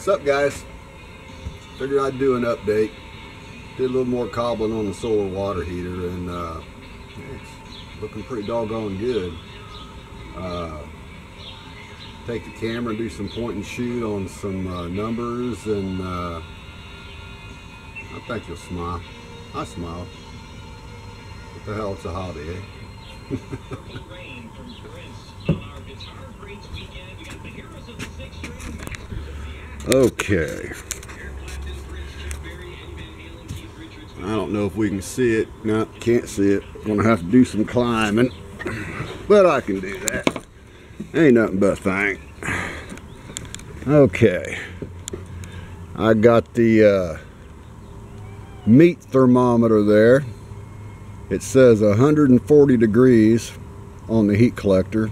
What's up, guys? Figured I'd do an update. Did a little more cobbling on the solar water heater, and it's looking pretty doggone good. Take the camera and do some point and shoot on some numbers, and I think you'll smile. I smile. What the hell, it's a hobby, eh? Okay. I don't know if we can see it. No, can't see it. Gonna have to do some climbing, but I can do that. Ain't nothing but a thing. Okay. I got the meat thermometer there. It says 140 degrees on the heat collector.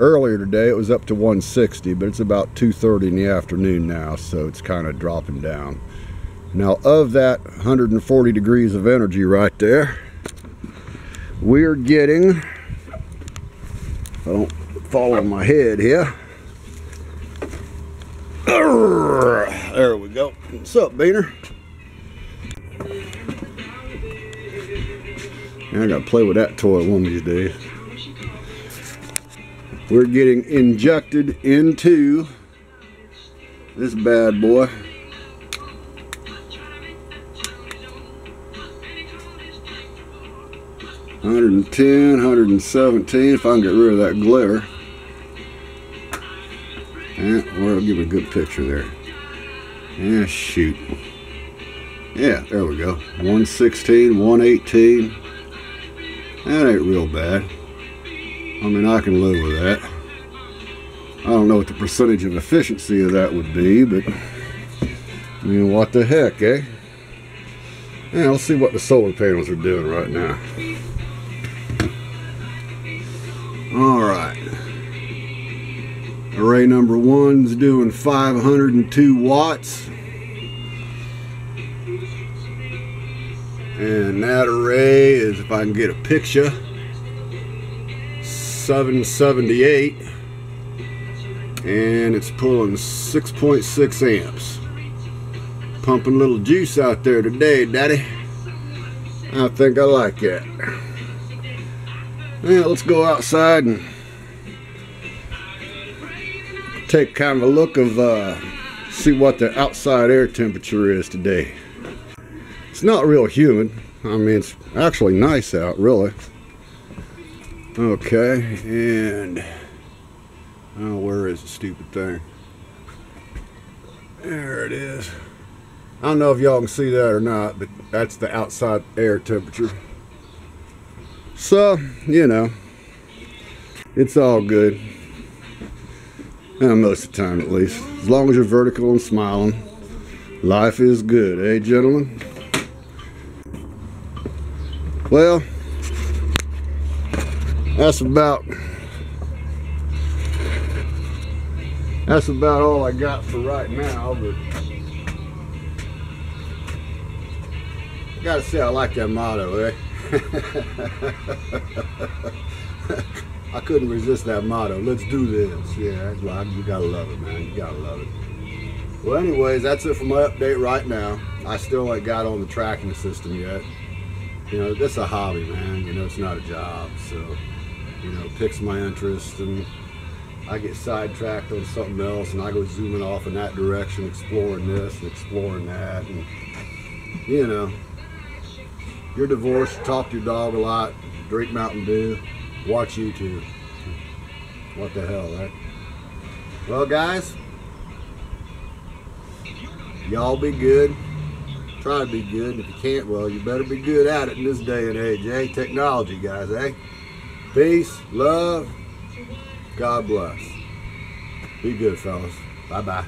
Earlier today it was up to 160, but it's about 2:30 in the afternoon now, so it's kind of dropping down. Now, of that 140 degrees of energy right there, we're getting, if I don't fall on my head here, there we go. What's up, Beaner? I gotta play with that toy one of these days. We're getting injected into this bad boy. $110, $117, if I can get rid of that glare. And we'll give it a good picture there. Yeah, shoot. Yeah, there we go. 116, 118. That ain't real bad. I mean, I can live with that. I don't know what the percentage of efficiency of that would be, but I mean, what the heck, eh? Yeah, let's see what the solar panels are doing right now. Alright. Array number 1's doing 502 watts. And that array is, if I can get a picture, 778, and it's pulling 6.6 amps. Pumping a little juice out there today, Daddy. I think I like that. Yeah, let's go outside and take kind of a look of see what the outside air temperature is today. It's not real humid. I mean, it's actually nice out, really. Okay, and oh, where is the stupid thing? There it is. I don't know if y'all can see that or not, but that's the outside air temperature. So, you know, it's all good. Most of the time, at least. As long as you're vertical and smiling, life is good, eh, gentlemen? Well, that's about all I got for right now, but I gotta say I like that motto, eh? I couldn't resist that motto. Let's do this. Yeah, you gotta love it, man. You gotta love it. Well, anyways, that's it for my update right now. I still ain't got on the tracking system yet. You know, that's a hobby, man. You know, it's not a job. So, you know, it piques my interest, and I get sidetracked on something else, and I go zooming off in that direction, exploring this and exploring that, and you know, you're divorced, you talk to your dog a lot, drink Mountain Dew, watch YouTube. What the hell, right? Well, guys, y'all be good. Try to be good. If you can't, well, you better be good at it in this day and age, eh? Technology, guys, eh? Peace, love, God bless. Be good, fellas. Bye-bye.